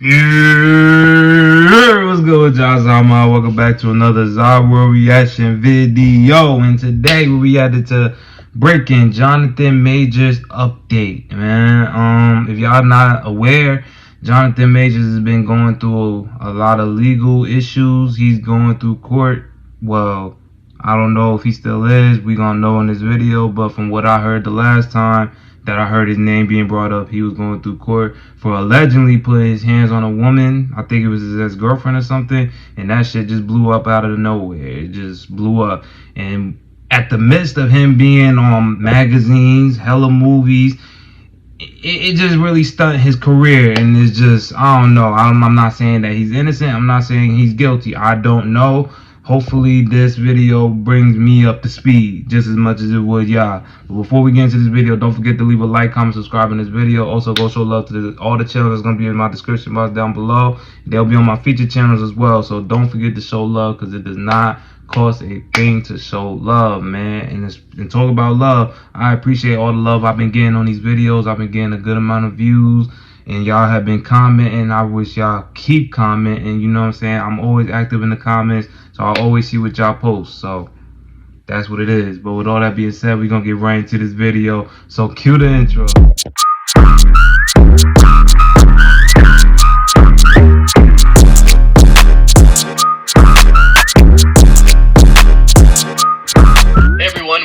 Yeah, what's good with y'all? Welcome back to another zahier reaction video. And today we reacted to breaking Jonathan Majors update, man. If y'all not aware, Jonathan Majors has been going through a lot of legal issues. He's going through court. Well, I don't know if he still is. We gonna know in this video, but from what I heard the last time that I heard his name being brought up, he was going through court for allegedly putting his hands on a woman. I think it was his ex-girlfriend or something, and that shit just blew up out of nowhere. It just blew up. And at the midst of him being on magazines, hella movies, it just really stunted his career. And it's just, I don't know. I'm not saying that he's innocent. I'm not saying he's guilty. I don't know. Hopefully this video brings me up to speed just as much as it would y'all. But before we get into this video, don't forget to leave a like, comment, subscribe in this video. Also go show love to all the channels that's going to be in my description box down below. They'll be on my featured channels as well. So don't forget to show love, because it does not cost a thing to show love, man. And talk about love, I appreciate all the love I've been getting on these videos. I've been getting a good amount of views, and y'all have been commenting. I wish y'all keep commenting. You know what I'm saying? I'm always active in the comments, so I always see what y'all post. So that's what it is. But with all that being said, we're gonna get right into this video. So cue the intro.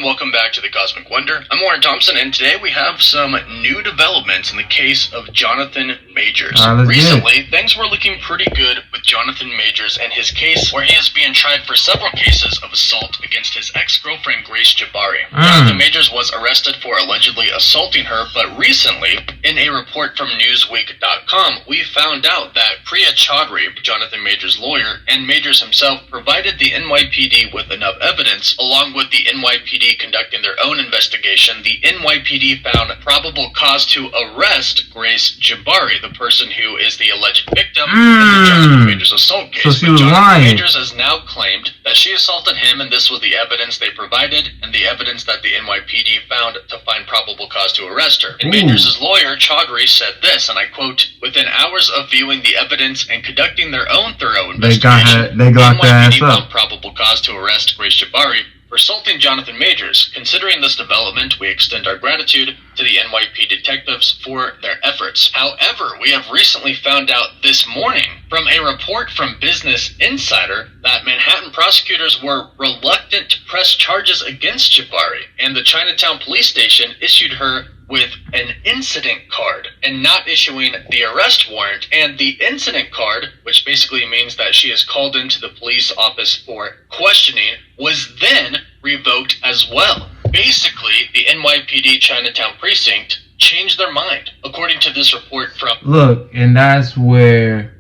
Welcome back to the Cosmic Wonder. I'm Warren Thompson, and today we have some new developments in the case of Jonathan Majors. Recently, things were looking pretty good with Jonathan Majors and his case, where he is being tried for several cases of assault against his ex-girlfriend Grace Jabari. Jonathan Majors was arrested for allegedly assaulting her, but recently, in a report from Newsweek.com, we found out that Priya Chaudhry, Jonathan Majors' lawyer, and Majors himself provided the NYPD with enough evidence, along with the NYPD conducting their own investigation. The NYPD found probable cause to arrest Grace Jabari, the person who is the alleged victim in the Jonathan Majors assault case. So she was lying. Majors has now claimed that she assaulted him, and this was the evidence they provided and the evidence that the NYPD found to find probable cause to arrest her. And Majors' lawyer, Chaudhry, said this, and I quote, "Within hours of viewing the evidence and conducting their own thorough investigation, they got the NYPD their ass up. found probable cause to arrest Grace Jabari for assaulting Jonathan Majors. Considering this development, we extend our gratitude to the NYPD detectives for their efforts." However, we have recently found out this morning from a report from Business Insider that Manhattan prosecutors were reluctant to press charges against Jabari, and the Chinatown police station issued her with an incident card and not issuing the arrest warrant. And the incident card, which basically means that she is called into the police office for questioning, was then revoked as well. Basically, the NYPD Chinatown precinct changed their mind, according to this report from... Look, and that's where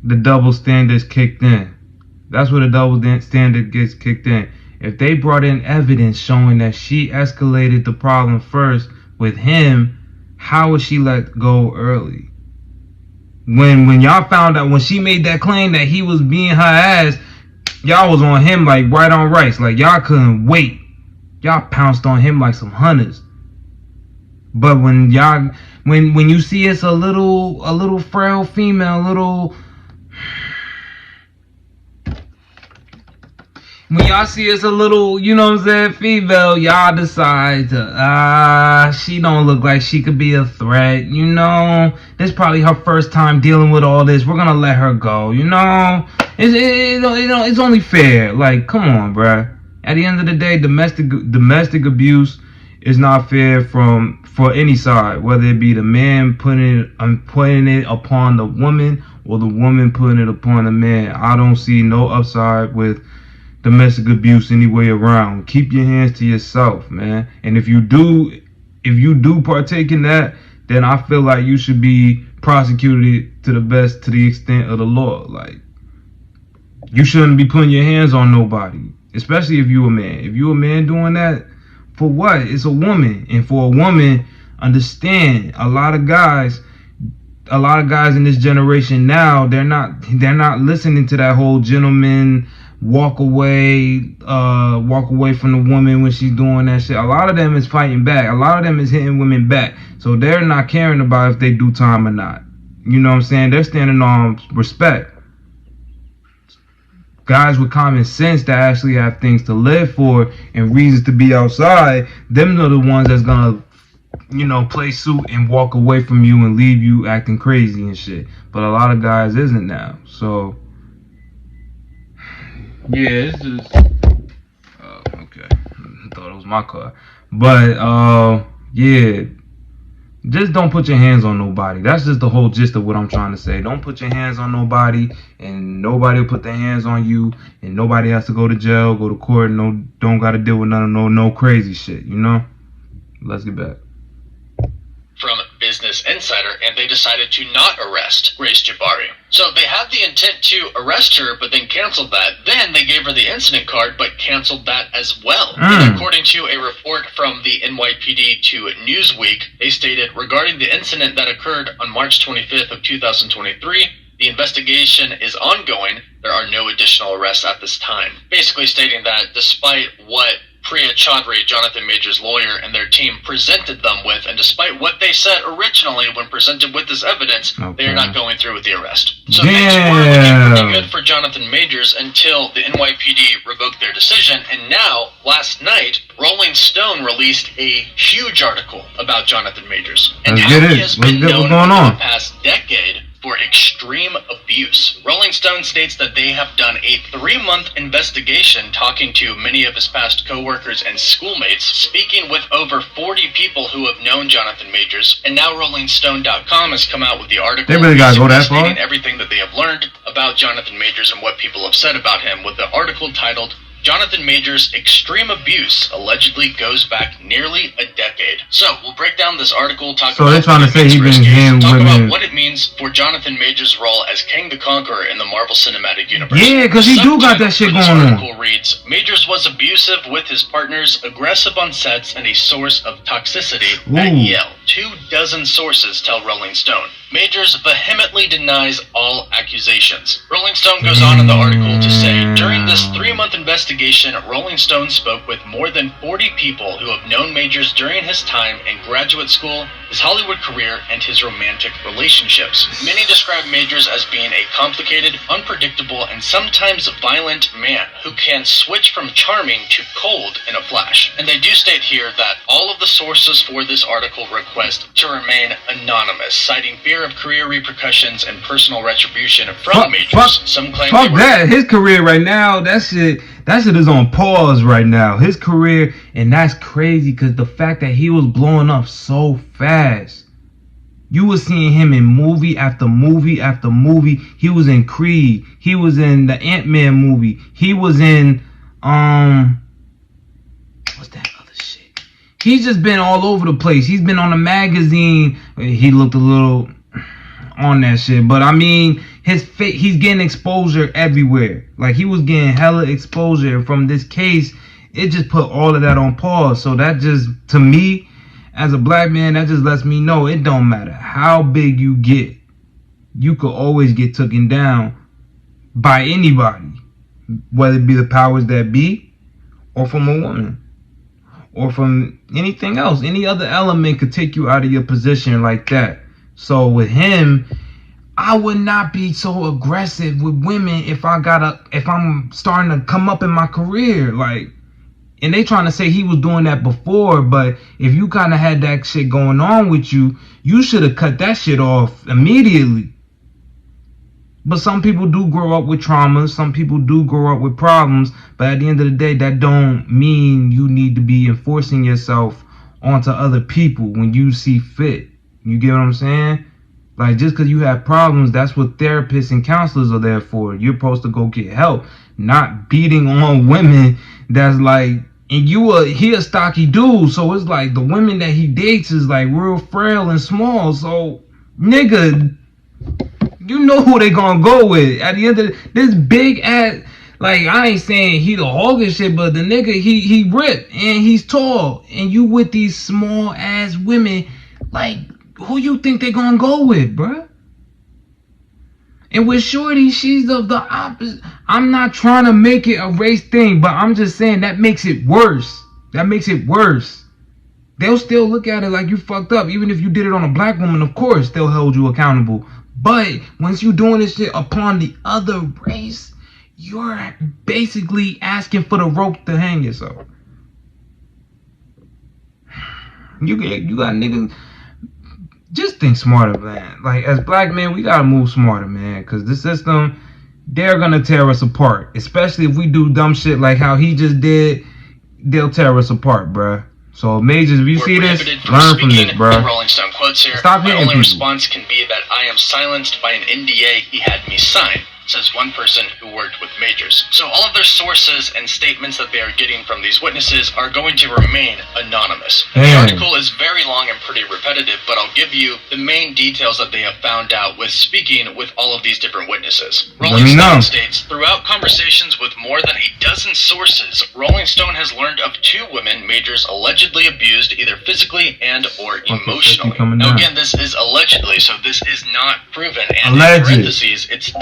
the double standards kicked in. That's where the double standard gets kicked in. If they brought in evidence showing that she escalated the problem first with him, how was she let go early? When y'all found out, when she made that claim that he was being her ass, y'all was on him like white on rice. Like, y'all couldn't wait. Y'all pounced on him like some hunters. But when you see it's a little frail female, when y'all see it's a little, you know what I'm saying, female, y'all decide to, she don't look like she could be a threat, you know. This is probably her first time dealing with all this. We're gonna let her go, you know. It's only fair. Like, come on, bruh. At the end of the day, domestic abuse is not fair for any side, whether it be the man putting it upon the woman or the woman putting it upon the man. I don't see no upside with domestic abuse any way around. Keep your hands to yourself, man. And if you do partake in that, then I feel like you should be prosecuted to the extent of the law. Like, you shouldn't be putting your hands on nobody, especially if you a man. If you a man doing that, for what? It's a woman. And for a woman, understand, a lot of guys in this generation now, they're not listening to that whole gentleman walk away from the woman when she's doing that shit. A lot of them is fighting back. A lot of them is hitting women back. So they're not caring about if they do time or not. You know what I'm saying? They're standing on respect. Guys with common sense that actually have things to live for and reasons to be outside, them are the ones that's gonna, play suit and walk away from you and leave you acting crazy and shit. But a lot of guys isn't now. So yeah, it's just okay. I thought it was my car. But yeah. Just don't put your hands on nobody. That's just the whole gist of what I'm trying to say. Don't put your hands on nobody, and nobody will put their hands on you, and nobody has to go to jail, go to court. No, don't got to deal with none of no crazy shit. Let's get back. From Business Insider, and they decided to not arrest Grace Jabari. So they had the intent to arrest her, but then canceled that. Then they gave her the incident card, but canceled that as well. And according to a report from the NYPD to Newsweek, they stated, regarding the incident that occurred on March 25th of 2023, the investigation is ongoing. There are no additional arrests at this time. Basically stating that despite what Priya Chaudhry, Jonathan Majors' lawyer, and their team presented them with, and despite what they said originally when presented with this evidence, they are not going through with the arrest. So things were looking pretty good for Jonathan Majors until the NYPD revoked their decision, and now, last night, Rolling Stone released a huge article about Jonathan Majors and how he has been known for the past decade for extreme abuse. Rolling Stone states that they have done a 3-month investigation talking to many of his past co-workers and schoolmates, speaking with over 40 people who have known Jonathan Majors, and now RollingStone.com has come out with the article they really gotta go that far? stating everything that they have learned about Jonathan Majors and what people have said about him, with the article titled, Jonathan Majors' extreme abuse allegedly goes back nearly a decade. So, we'll break down this article, talk about what it means for Jonathan Majors' role as King the Conqueror in the Marvel Cinematic Universe. Yeah, because he do got that shit going on. This article reads, Majors was abusive with his partners, aggressive on sets, and a source of toxicity at Yale. 24 sources tell Rolling Stone. Majors vehemently denies all accusations. Rolling Stone goes on in the article to say, during this 3-month investigation, Rolling Stone spoke with more than 40 people who have known Majors during his time in graduate school, his Hollywood career, and his romantic relationships. Many describe Majors as being a complicated, unpredictable, and sometimes violent man who can switch from charming to cold in a flash. And they do state here that all of the sources for this article request to remain anonymous, citing fear of career repercussions and personal retribution from Majors. Some claim that his career right now, that shit is on pause right now. His career, and that's crazy because the fact that he was blowing up so fast. You were seeing him in movie after movie after movie. He was in Creed. He was in the Ant-Man movie. He was in what's that other shit? He's just been all over the place. He's been on a magazine. He looked a little on that shit, but I mean, he's getting exposure everywhere. Like, he was getting hella exposure, and from this case, it just put all of that on pause. So that just, to me, as a black man, that just lets me know it don't matter how big you get, you could always get taken down by anybody, whether it be the powers that be, or from a woman, or from anything else. Any other element could take you out of your position like that. So with him, I would not be so aggressive with women if I'm starting to come up in my career. Like, and they trying to say he was doing that before, but if you kind of had that shit going on with you, you should have cut that shit off immediately. But some people do grow up with traumas. Some people do grow up with problems. But at the end of the day, that don't mean you need to be enforcing yourself onto other people when you see fit. You get what I'm saying? Like, just because you have problems, that's what therapists and counselors are there for. You're supposed to go get help, not beating on women that's like, and he a stocky dude, so it's like the women that he dates is like real frail and small. So, nigga, you know who they gonna go with. At the end of this big ass, like, I ain't saying he the hog and shit, but the nigga, he ripped and he's tall, and you with these small ass women, like, who you think they gonna go with, bruh? And with Shorty, she's of the opposite. I'm not trying to make it a race thing, but I'm just saying that makes it worse. That makes it worse. They'll still look at it like you fucked up. Even if you did it on a black woman, of course, they'll hold you accountable. But once you're doing this shit upon the other race, you're basically asking for the rope to hang yourself. You got niggas. Just think smarter, man. Like, as black men, we gotta move smarter, man. Because the system, they're gonna tear us apart. Especially if we do dumb shit like how he just did. They'll tear us apart, bruh. So, Majors, if you see this, learn from this, bruh. Rolling Stone quotes here. Stop hitting people. My only response can be that I am silenced by an NDA he had me sign, says one person who worked with Majors. So all of their sources and statements that they are getting from these witnesses are going to remain anonymous. The article is very long and pretty repetitive, but I'll give you the main details that they have found out with speaking with all of these different witnesses. Rolling Stone states, throughout conversations with more than a dozen sources, Rolling Stone has learned of 2 women Majors allegedly abused either physically and or emotionally. Now again, this is allegedly, so this is not proven. And in parentheses, it's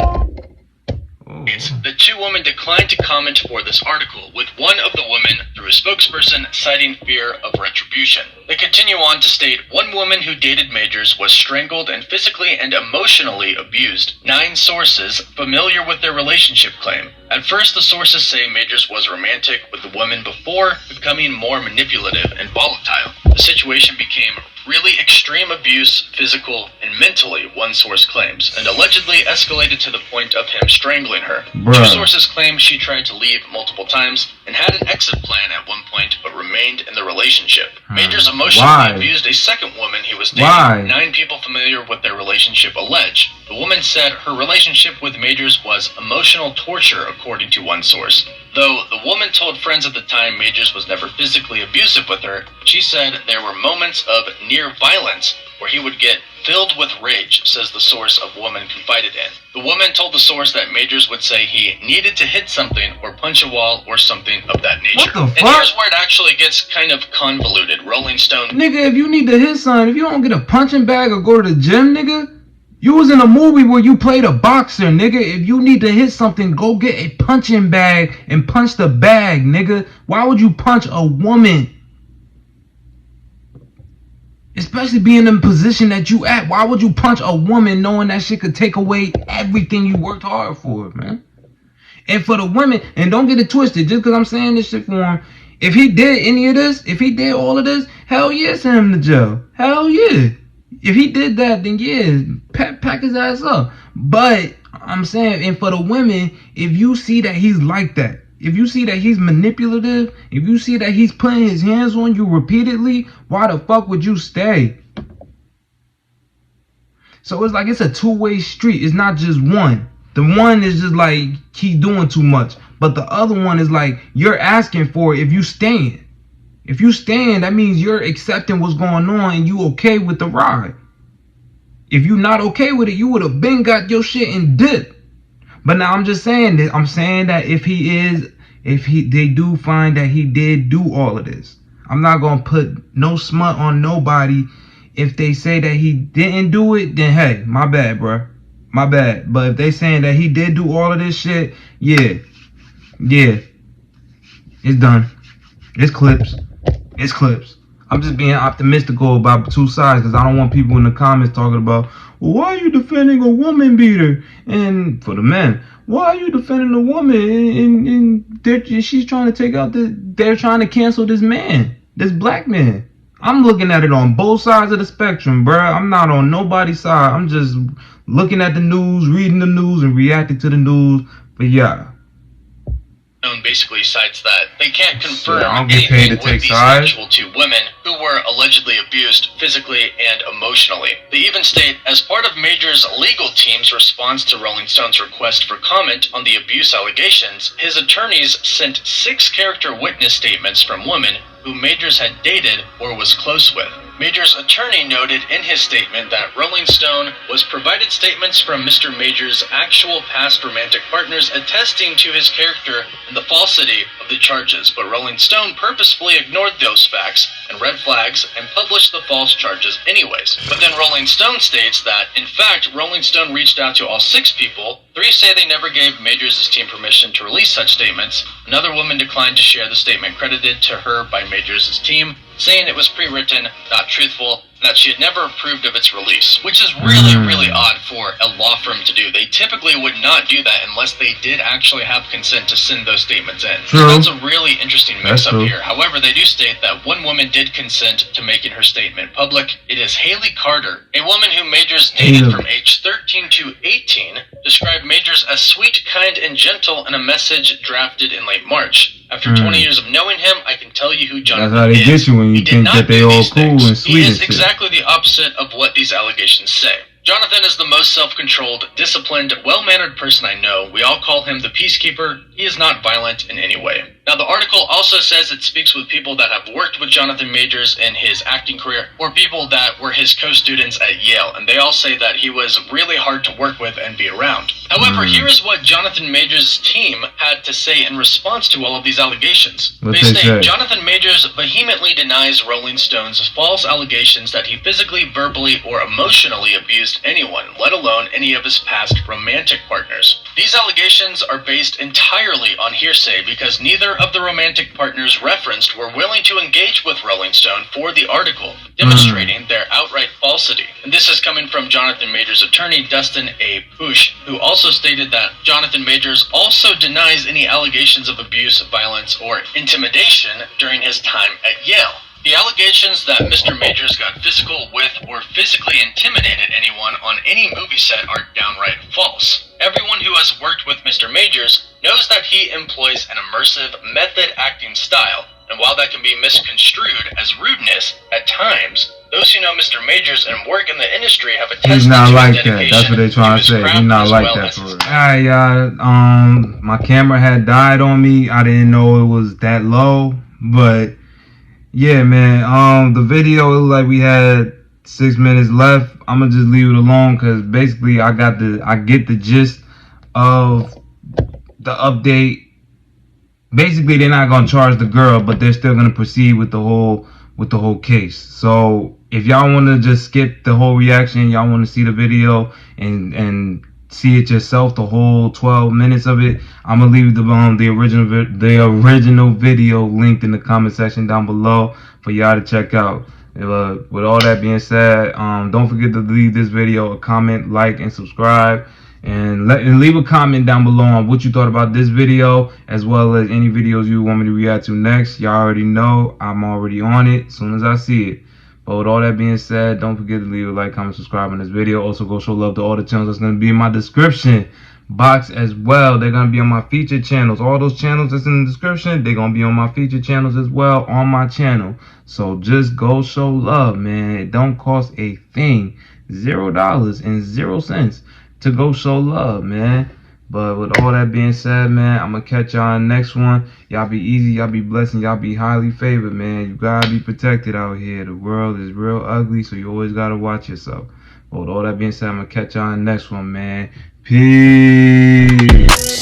the 2 women declined to comment for this article, with one of the women, through a spokesperson, citing fear of retribution. They continue on to state, one woman who dated Majors was strangled and physically and emotionally abused. 9 sources familiar with their relationship claim. At first, the sources say Majors was romantic with the woman before becoming more manipulative and volatile. The situation became really extreme abuse, physical and mentally, one source claims, and allegedly escalated to the point of him strangling her. 2 sources claim she tried to leave multiple times and had an exit plan at one point but remained in the relationship. Majors emotionally abused a second woman he was dating. 9 people familiar with their relationship allege. The woman said her relationship with Majors was emotional torture, according to one source. Though the woman told friends at the time Majors was never physically abusive with her, she said there were moments of near violence where he would get filled with rage, says the source a woman confided in. The woman told the source that Majors would say he needed to hit something or punch a wall or something of that nature. What the fuck? And here's where it actually gets kind of convoluted. Rolling Stone... Nigga, if you need to hit something, if you don't get a punching bag or go to the gym, nigga, you was in a movie where you played a boxer, nigga. If you need to hit something, go get a punching bag and punch the bag, nigga. Why would you punch a woman? Especially being in the position that you at. Why would you punch a woman knowing that shit could take away everything you worked hard for, man? And for the women, and don't get it twisted, just because I'm saying this shit for him, if he did any of this, if he did all of this, hell yeah, send him to jail. Hell yeah. If he did that, then yeah, pack his ass up. But I'm saying, and for the women, if you see that he's like that, if you see that he's manipulative, if you see that he's putting his hands on you repeatedly, why the fuck would you stay? So it's like it's a two-way street. It's not just one. The one is just like he's doing too much. But the other one is like you're asking for it if you stand. If you stand, that means you're accepting what's going on and you okay with the ride. If you're not okay with it, you would have been got your shit and dipped. But now I'm just saying that that if they do find that he did do all of this, I'm not gonna put no smut on nobody. If they say that he didn't do it, then hey, my bad, bro, my bad. But if they saying that he did do all of this shit, yeah, it's done. It's clips. I'm just being optimistical about 2 sides because I don't want people in the comments talking about, well, why are you defending a woman beater? And for the men, why are you defending a woman? And she's trying to take out they're trying to cancel this man, this black man. I'm looking at it on both sides of the spectrum, bruh. I'm not on nobody's side. I'm just looking at the news, reading the news, and reacting to the news. But yeah. Basically cites that they can't confirm anything with these actual 2 women who were allegedly abused physically and emotionally. They even state, as part of Major's legal team's response to Rolling Stone's request for comment on the abuse allegations, his attorneys sent 6 character witness statements from women who Majors had dated or was close with. Majors' attorney noted in his statement that Rolling Stone was provided statements from Mr. Majors' actual past romantic partners attesting to his character and the falsity of the charges, but Rolling Stone purposefully ignored those facts and red flags and published the false charges anyways. But then Rolling Stone states that, in fact, Rolling Stone reached out to all 6 people. 3 say they never gave Majors' team permission to release such statements. Another woman declined to share the statement credited to her by Majors' team, saying it was pre-written, not truthful, and that she had never approved of its release, which is really odd for a law firm to do. They typically would not do that unless they did actually have consent to send those statements in. True. So that's a really interesting mix-up here. However, they do state that one woman did consent to making her statement public. It is Haley Carter, a woman who Majors dated from age 13 to 18, described Majors as sweet, kind, and gentle in a message drafted in late March. After 20 years of knowing him, I can tell you who Jonathan is. That's how they get you when you think that they all cool and sweet. He is exactly the opposite of what these allegations say. Jonathan is the most self-controlled, disciplined, well-mannered person I know. We all call him the peacekeeper. He is not violent in any way. Now, the article also says it speaks with people that have worked with Jonathan Majors in his acting career, or people that were his co-students at Yale, and they all say that he was really hard to work with and be around. However, here is what Jonathan Majors' team had to say in response to all of these allegations. They state, Jonathan Majors vehemently denies Rolling Stone's false allegations that he physically, verbally, or emotionally abused anyone, let alone any of his past romantic partners. These allegations are based entirely on hearsay because neither of the romantic partners referenced were willing to engage with Rolling Stone for the article, demonstrating their outright falsity. And this is coming from Jonathan Majors' attorney, Dustin A. Push, who also stated that Jonathan Majors also denies any allegations of abuse, violence, or intimidation during his time at Yale. The allegations that Mr. Majors got physical with or physically intimidated anyone on any movie set are downright false. Everyone who has worked with Mr. Majors knows that he employs an immersive method acting style, and while that can be misconstrued as rudeness at times, those who know Mr. Majors and work in the industry have attested he's not to like his dedication. That's what they're trying to say. He's not like that for real. Alright, y'all. My camera had died on me. I didn't know it was that low, but yeah, man. The video, it was like we had 6 minutes left. I'm gonna just leave it alone because basically I get the gist of the update. Basically, they're not gonna charge the girl, but they're still gonna proceed with the whole case. So if y'all want to just skip the whole reaction, y'all want to see the video and see it yourself, the whole 12 minutes of it, I'm gonna leave the original video linked in the comment section down below for y'all to check out. With all that being said, don't forget to leave this video a comment, like, and subscribe, and leave a comment down below on what you thought about this video, as well as any videos you want me to react to next. Y'all already know I'm already on it as soon as I see it. But with all that being said, don't forget to leave a like, comment, subscribe on this video. Also, go show love to all the channels that's going to be in my description box as well. They're going to be on my featured channels. All those channels that's in the description, they're going to be on my featured channels as well on my channel. So just go show love, man. It don't cost a thing. $0.00 to go show love, man. But with all that being said, man, I'm going to catch y'all in the next one. Y'all be easy, y'all be blessed, and y'all be highly favored, man. You got to be protected out here. The world is real ugly, so you always got to watch yourself. But with all that being said, I'm going to catch y'all in the next one, man. Peace.